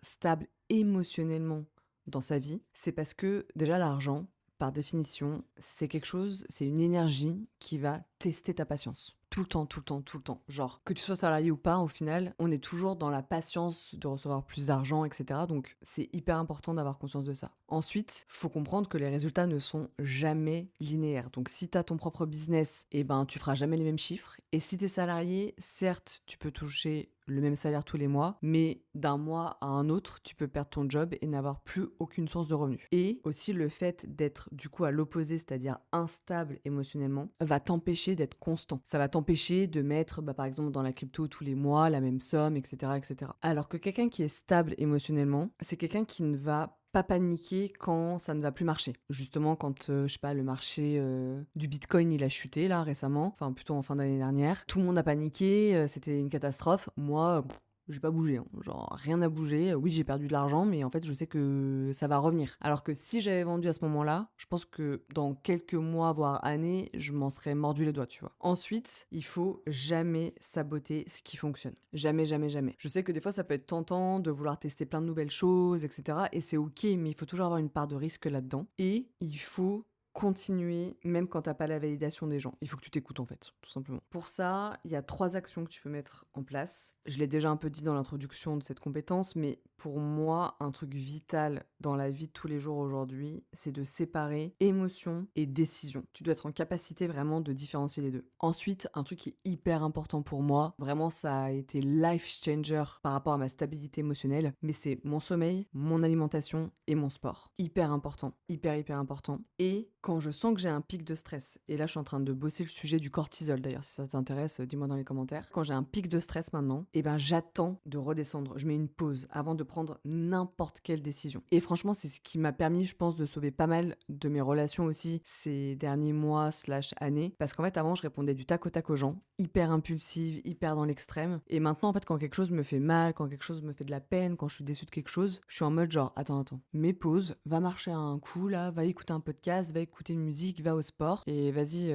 Speaker 1: stable émotionnellement dans sa vie? C'est parce que déjà l'argent, par définition, c'est quelque chose, c'est une énergie qui va tester ta patience. Tout le temps, tout le temps, tout le temps. Genre, que tu sois salarié ou pas, au final, on est toujours dans la patience de recevoir plus d'argent, etc. Donc, c'est hyper important d'avoir conscience de ça. Ensuite, faut comprendre que les résultats ne sont jamais linéaires. Donc, si tu as ton propre business, eh ben, tu feras jamais les mêmes chiffres. Et si tu es salarié, certes, tu peux toucher le même salaire tous les mois, mais d'un mois à un autre, tu peux perdre ton job et n'avoir plus aucune source de revenus. Et aussi le fait d'être du coup à l'opposé, c'est-à-dire instable émotionnellement, va t'empêcher d'être constant. Ça va t'empêcher de mettre, par exemple, dans la crypto tous les mois la même somme, etc., etc. Alors que quelqu'un qui est stable émotionnellement, c'est quelqu'un qui ne va pas paniquer quand ça ne va plus marcher. Justement, quand, je sais pas, le marché du Bitcoin, il a chuté là récemment, enfin plutôt en fin d'année dernière. Tout le monde a paniqué, c'était une catastrophe. Moi, j'ai pas bougé, hein. Genre rien n'a bougé. Oui, j'ai perdu de l'argent, mais en fait, je sais que ça va revenir. Alors que si j'avais vendu à ce moment-là, je pense que dans quelques mois, voire années, je m'en serais mordu les doigts, tu vois. Ensuite, il faut jamais saboter ce qui fonctionne. Jamais, jamais, jamais. Je sais que des fois, ça peut être tentant de vouloir tester plein de nouvelles choses, etc. Et c'est ok, mais il faut toujours avoir une part de risque là-dedans. Et il faut continuer même quand t'as pas la validation des gens. Il faut que tu t'écoutes en fait, tout simplement. Pour ça, il y a 3 actions que tu peux mettre en place. Je l'ai déjà un peu dit dans l'introduction de cette compétence, mais pour moi, un truc vital dans la vie de tous les jours aujourd'hui, c'est de séparer émotion et décision. Tu dois être en capacité vraiment de différencier les deux. Ensuite, un truc qui est hyper important pour moi, vraiment ça a été life changer par rapport à ma stabilité émotionnelle, mais c'est mon sommeil, mon alimentation et mon sport. Hyper important, hyper hyper important. Et quand je sens que j'ai un pic de stress, et là je suis en train de bosser le sujet du cortisol d'ailleurs, si ça t'intéresse, dis-moi dans les commentaires. Quand j'ai un pic de stress maintenant, et ben j'attends de redescendre, je mets une pause avant de prendre n'importe quelle décision. Et franchement, c'est ce qui m'a permis, je pense, de sauver pas mal de mes relations aussi ces derniers mois slash années. Parce qu'en fait, avant, je répondais du tac au tac aux gens, hyper impulsive, hyper dans l'extrême. Et maintenant, en fait, quand quelque chose me fait mal, quand quelque chose me fait de la peine, quand je suis déçue de quelque chose, je suis en mode genre, attends, mets pause, va marcher un coup là, va écouter un podcast, va écouter une musique, va au sport, et vas-y,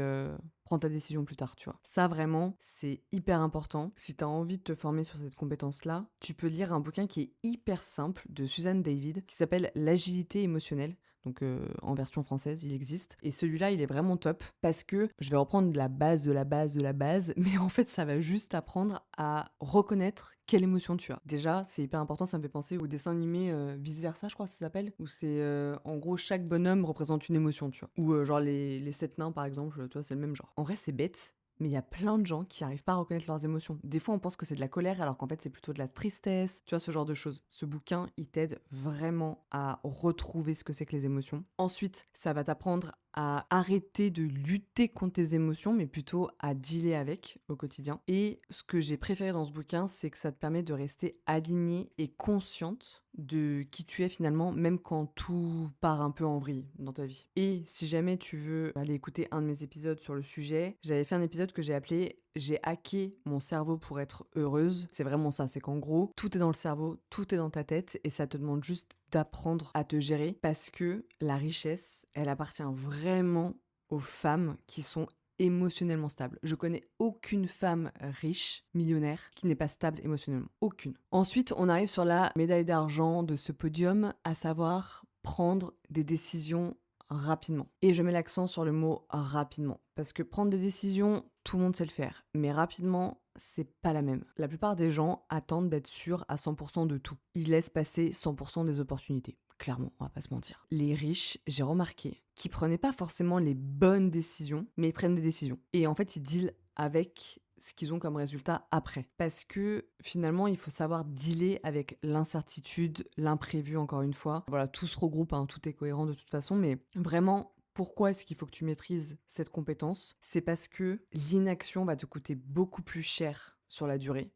Speaker 1: prends ta décision plus tard, tu vois. Ça, vraiment, c'est hyper important. Si tu as envie de te former sur cette compétence-là, tu peux lire un bouquin qui est hyper simple de Suzanne David, qui s'appelle L'agilité émotionnelle. Donc en version française, il existe. Et celui-là, il est vraiment top parce que je vais reprendre la base de la base de la base, mais en fait, ça va juste apprendre à reconnaître quelle émotion tu as. Déjà, c'est hyper important, ça me fait penser au dessin animé Vice Versa, je crois que ça s'appelle, où c'est en gros chaque bonhomme représente une émotion, tu vois. Ou genre les 7 nains, par exemple, tu vois, c'est le même genre. En vrai, c'est bête, mais il y a plein de gens qui arrivent pas à reconnaître leurs émotions. Des fois, on pense que c'est de la colère, alors qu'en fait, c'est plutôt de la tristesse, tu vois, ce genre de choses. Ce bouquin, il t'aide vraiment à retrouver ce que c'est que les émotions. Ensuite, ça va t'apprendre à arrêter de lutter contre tes émotions, mais plutôt à dealer avec au quotidien. Et ce que j'ai préféré dans ce bouquin, c'est que ça te permet de rester alignée et consciente de qui tu es finalement, même quand tout part un peu en vrille dans ta vie. Et si jamais tu veux aller écouter un de mes épisodes sur le sujet, j'avais fait un épisode que j'ai appelé J'ai hacké mon cerveau pour être heureuse. C'est vraiment ça, c'est qu'en gros, tout est dans le cerveau, tout est dans ta tête et ça te demande juste d'apprendre à te gérer parce que la richesse, elle appartient vraiment aux femmes qui sont émotionnellement stables. Je connais aucune femme riche, millionnaire, qui n'est pas stable émotionnellement. Aucune. Ensuite, on arrive sur la médaille d'argent de ce podium, à savoir prendre des décisions rapidement. Et je mets l'accent sur le mot rapidement. Parce que prendre des décisions, tout le monde sait le faire. Mais rapidement, c'est pas la même. La plupart des gens attendent d'être sûrs à 100% de tout. Ils laissent passer 100% des opportunités. Clairement, on va pas se mentir. Les riches, j'ai remarqué, qui prenaient pas forcément les bonnes décisions, mais ils prennent des décisions. Et en fait, ils dealent avec ce qu'ils ont comme résultat après. Parce que finalement, il faut savoir dealer avec l'incertitude, l'imprévu encore une fois. Voilà, tout se regroupe, hein, tout est cohérent de toute façon, mais vraiment, Pourquoi est-ce qu'il faut que tu maîtrises cette compétence? C'est parce que l'inaction va te coûter beaucoup plus cher sur la durée.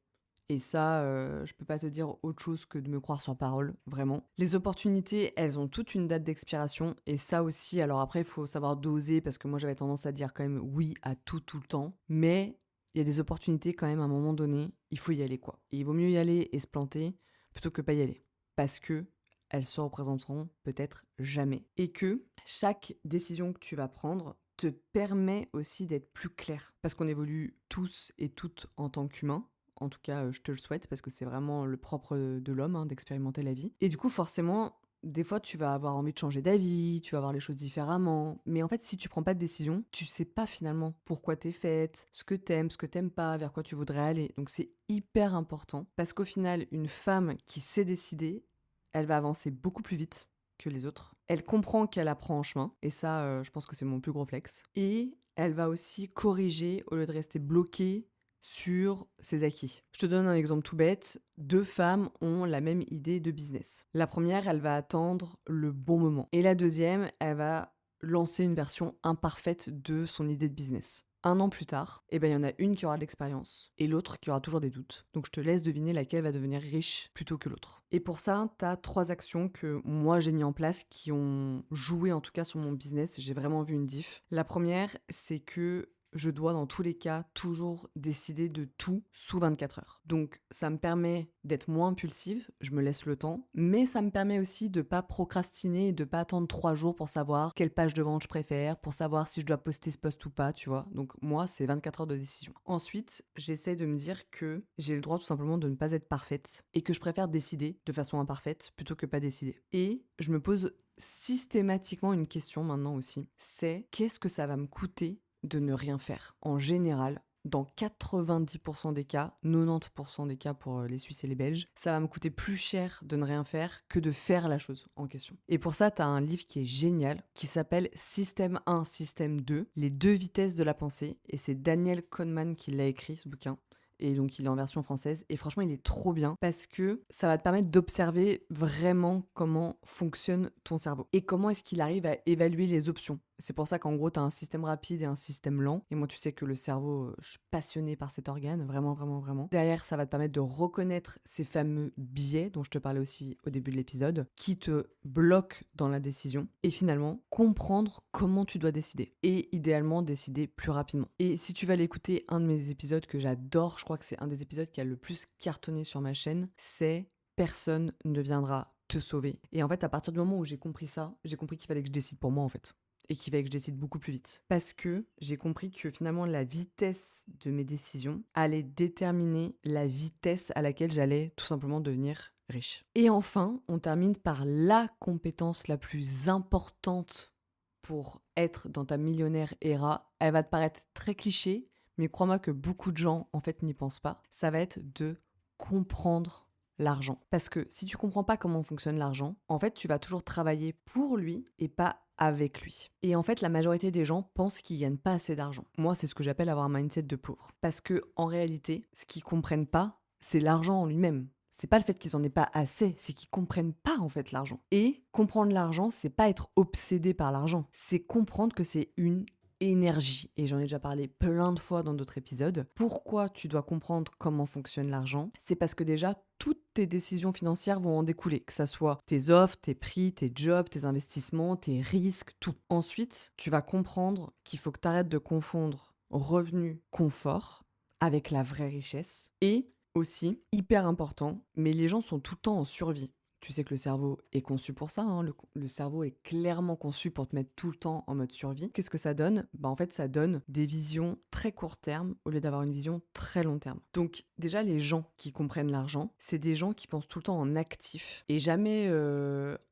Speaker 1: Et ça, je peux pas te dire autre chose que de me croire sur parole, vraiment. Les opportunités, elles ont toute une date d'expiration et ça aussi, alors après, il faut savoir doser parce que moi, j'avais tendance à dire quand même oui à tout, tout le temps. Mais il y a des opportunités quand même, à un moment donné, il faut y aller, quoi. Et il vaut mieux y aller et se planter plutôt que pas y aller. Parce que elles se représenteront peut-être jamais. Et que chaque décision que tu vas prendre te permet aussi d'être plus clair. Parce qu'on évolue tous et toutes en tant qu'humains. En tout cas, je te le souhaite parce que c'est vraiment le propre de l'homme, hein, d'expérimenter la vie. Et du coup, forcément, des fois, tu vas avoir envie de changer d'avis, tu vas voir les choses différemment. Mais en fait, si tu prends pas de décision, tu sais pas finalement pourquoi t'es faite, ce que t'aimes pas, vers quoi tu voudrais aller. Donc c'est hyper important parce qu'au final, une femme qui sait décider, elle va avancer beaucoup plus vite que les autres. Elle comprend qu'elle apprend en chemin, et ça, je pense que c'est mon plus gros flex. Et elle va aussi corriger au lieu de rester bloquée sur ses acquis. Je te donne un exemple tout bête. Deux femmes ont la même idée de business. La première, elle va attendre le bon moment. Et la deuxième, elle va lancer une version imparfaite de son idée de business. Un an plus tard, eh ben, il y en a une qui aura de l'expérience et l'autre qui aura toujours des doutes. Donc je te laisse deviner laquelle va devenir riche plutôt que l'autre. Et pour ça, tu as 3 actions que moi j'ai mis en place qui ont joué en tout cas sur mon business. J'ai vraiment vu une diff. La première, c'est que je dois dans tous les cas toujours décider de tout sous 24 heures. Donc ça me permet d'être moins impulsive, je me laisse le temps, mais ça me permet aussi de pas procrastiner et de pas attendre 3 jours pour savoir quelle page de vente je préfère, pour savoir si je dois poster ce post ou pas, tu vois. Donc moi, c'est 24 heures de décision. Ensuite, j'essaie de me dire que j'ai le droit tout simplement de ne pas être parfaite et que je préfère décider de façon imparfaite plutôt que pas décider. Et je me pose systématiquement une question maintenant aussi, c'est qu'est-ce que ça va me coûter de ne rien faire. En général, dans 90% des cas, 90% des cas pour les Suisses et les Belges, ça va me coûter plus cher de ne rien faire que de faire la chose en question. Et pour ça, tu as un livre qui est génial, qui s'appelle Système 1, Système 2, les deux vitesses de la pensée, et c'est Daniel Kahneman qui l'a écrit, ce bouquin. Et donc il est en version française et franchement il est trop bien parce que ça va te permettre d'observer vraiment comment fonctionne ton cerveau et comment est-ce qu'il arrive à évaluer les options. C'est pour ça qu'en gros tu as un système rapide et un système lent et moi tu sais que le cerveau, je suis passionnée par cet organe, vraiment vraiment vraiment. Derrière ça va te permettre de reconnaître ces fameux biais dont je te parlais aussi au début de l'épisode qui te bloquent dans la décision et finalement comprendre comment tu dois décider et idéalement décider plus rapidement. Et si tu vas l'écouter, un de mes épisodes que j'adore, je crois que c'est un des épisodes qui a le plus cartonné sur ma chaîne, c'est personne ne viendra te sauver. Et en fait, à partir du moment où j'ai compris ça, j'ai compris qu'il fallait que je décide pour moi en fait. Et qu'il fallait que je décide beaucoup plus vite. Parce que j'ai compris que finalement la vitesse de mes décisions allait déterminer la vitesse à laquelle j'allais tout simplement devenir riche. Et enfin, on termine par la compétence la plus importante pour être dans ta millionnaire era. Elle va te paraître très cliché, mais crois-moi que beaucoup de gens en fait n'y pensent pas. Ça va être de comprendre l'argent. Parce que si tu comprends pas comment fonctionne l'argent, en fait, tu vas toujours travailler pour lui et pas avec lui. Et en fait, la majorité des gens pensent qu'ils gagnent pas assez d'argent. Moi, c'est ce que j'appelle avoir un mindset de pauvre. Parce que en réalité, ce qu'ils comprennent pas, c'est l'argent en lui-même. C'est pas le fait qu'ils en aient pas assez, c'est qu'ils comprennent pas en fait l'argent. Et comprendre l'argent, c'est pas être obsédé par l'argent, c'est comprendre que c'est une énergie. Et j'en ai déjà parlé plein de fois dans d'autres épisodes. Pourquoi tu dois comprendre comment fonctionne l'argent? C'est parce que déjà, toutes tes décisions financières vont en découler, que ça soit tes offres, tes prix, tes jobs, tes investissements, tes risques, tout. Ensuite, tu vas comprendre qu'il faut que tu arrêtes de confondre revenu, confort avec la vraie richesse. Et aussi, hyper important, mais les gens sont tout le temps en survie. Tu sais que le cerveau est conçu pour ça, hein. Le cerveau est clairement conçu pour te mettre tout le temps en mode survie. Qu'est-ce que ça donne? Bah en fait, ça donne des visions très court terme au lieu d'avoir une vision très long terme. Donc déjà, les gens qui comprennent l'argent, c'est des gens qui pensent tout le temps en actif et jamais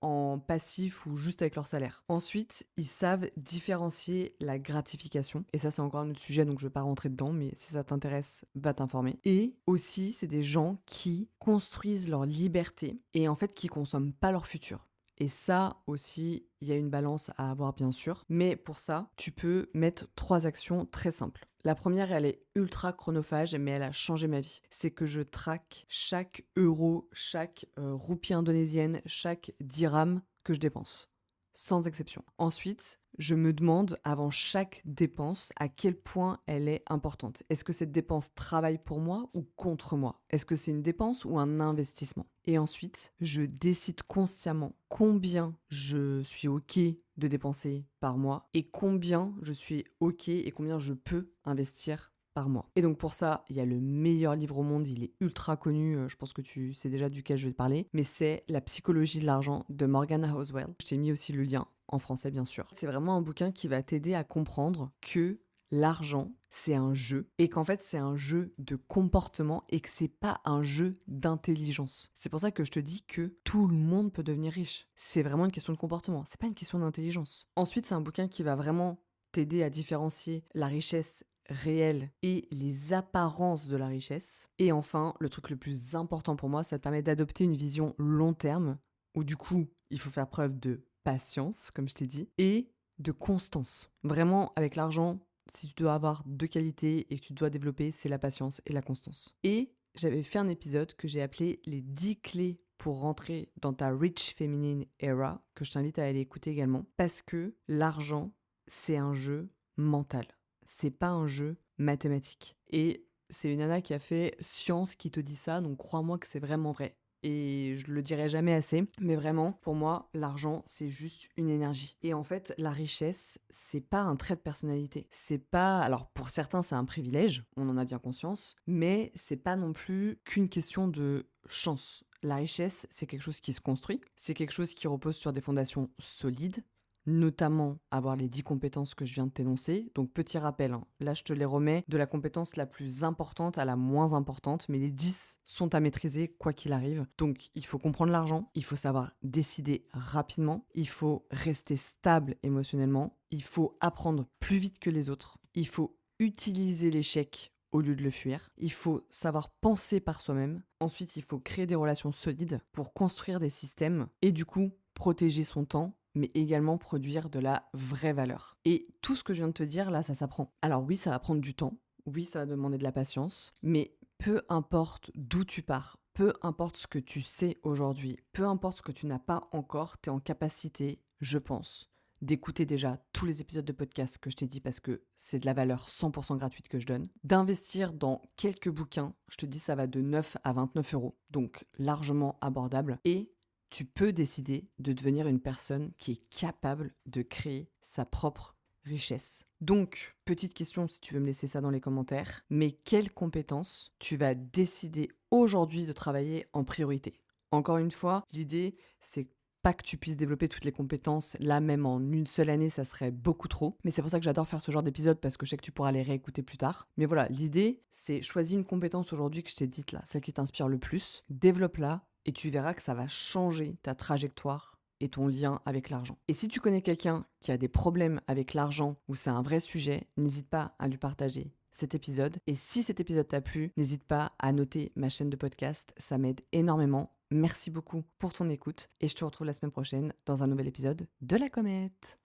Speaker 1: en passif ou juste avec leur salaire. Ensuite, ils savent différencier la gratification. Et ça, c'est encore un autre sujet, donc je vais pas rentrer dedans, mais si ça t'intéresse, va t'informer. Et aussi, c'est des gens qui construisent leur liberté et en fait qui consomment pas leur futur. Et ça aussi, il y a une balance à avoir bien sûr. Mais pour ça, tu peux mettre 3 actions très simples. La première, elle est ultra chronophage, mais elle a changé ma vie. C'est que je traque chaque euro, chaque roupie indonésienne, chaque dirham que je dépense. Sans exception. Ensuite, je me demande avant chaque dépense à quel point elle est importante. Est-ce que cette dépense travaille pour moi ou contre moi? Est-ce que c'est une dépense ou un investissement? Et ensuite, je décide consciemment combien je suis OK de dépenser par mois et combien je suis OK et combien je peux investir par mois. Et donc pour ça, il y a le meilleur livre au monde, il est ultra connu, je pense que tu sais déjà duquel je vais te parler, mais c'est La psychologie de l'argent de Morgana Housewell. Je t'ai mis aussi le lien en français bien sûr. C'est vraiment un bouquin qui va t'aider à comprendre que l'argent, c'est un jeu et qu'en fait c'est un jeu de comportement et que c'est pas un jeu d'intelligence. C'est pour ça que je te dis que tout le monde peut devenir riche. C'est vraiment une question de comportement, c'est pas une question d'intelligence. Ensuite, c'est un bouquin qui va vraiment t'aider à différencier la richesse réelle et les apparences de la richesse. Et enfin, le truc le plus important pour moi, ça te permet d'adopter une vision long terme où du coup, il faut faire preuve de patience, comme je t'ai dit, et de constance. Vraiment, avec l'argent, si tu dois avoir deux qualités et que tu dois développer, c'est la patience et la constance. Et j'avais fait un épisode que j'ai appelé les 10 clés pour rentrer dans ta rich feminine era, que je t'invite à aller écouter également, parce que l'argent, c'est un jeu mental. C'est pas un jeu mathématique. Et c'est une nana qui a fait science qui te dit ça, donc crois-moi que c'est vraiment vrai. Et je le dirai jamais assez, mais vraiment, pour moi, l'argent, c'est juste une énergie. Et en fait, la richesse, c'est pas un trait de personnalité. C'est pas, alors pour certains, c'est un privilège, on en a bien conscience, mais c'est pas non plus qu'une question de chance. La richesse, c'est quelque chose qui se construit, c'est quelque chose qui repose sur des fondations solides, notamment avoir les 10 compétences que je viens de t'énoncer. Donc petit rappel, hein, là je te les remets de la compétence la plus importante à la moins importante, mais les 10 sont à maîtriser quoi qu'il arrive. Donc il faut comprendre l'argent, il faut savoir décider rapidement, il faut rester stable émotionnellement, il faut apprendre plus vite que les autres, il faut utiliser l'échec au lieu de le fuir. Il faut savoir penser par soi-même. Ensuite, il faut créer des relations solides pour construire des systèmes et du coup protéger son temps, mais également produire de la vraie valeur. Et tout ce que je viens de te dire là, ça s'apprend. Alors oui, ça va prendre du temps. Oui, ça va demander de la patience. Mais peu importe d'où tu pars, peu importe ce que tu sais aujourd'hui, peu importe ce que tu n'as pas encore, tu es en capacité, je pense, d'écouter déjà tous les épisodes de podcast que je t'ai dit parce que c'est de la valeur 100% gratuite que je donne, d'investir dans quelques bouquins, je te dis ça va de 9 à 29 euros, donc largement abordable, et tu peux décider de devenir une personne qui est capable de créer sa propre richesse. Donc, petite question si tu veux me laisser ça dans les commentaires, mais quelles compétences tu vas décider aujourd'hui de travailler en priorité? Encore une fois, l'idée, c'est pas que tu puisses développer toutes les compétences là même en une seule année, ça serait beaucoup trop. Mais c'est pour ça que j'adore faire ce genre d'épisode parce que je sais que tu pourras les réécouter plus tard. Mais voilà, l'idée, c'est choisis une compétence aujourd'hui que je t'ai dite là, celle qui t'inspire le plus, développe-la et tu verras que ça va changer ta trajectoire et ton lien avec l'argent. Et si tu connais quelqu'un qui a des problèmes avec l'argent ou c'est un vrai sujet, n'hésite pas à lui partager cet épisode. Et si cet épisode t'a plu, n'hésite pas à noter ma chaîne de podcast, ça m'aide énormément. Merci beaucoup pour ton écoute et je te retrouve la semaine prochaine dans un nouvel épisode de La Comète.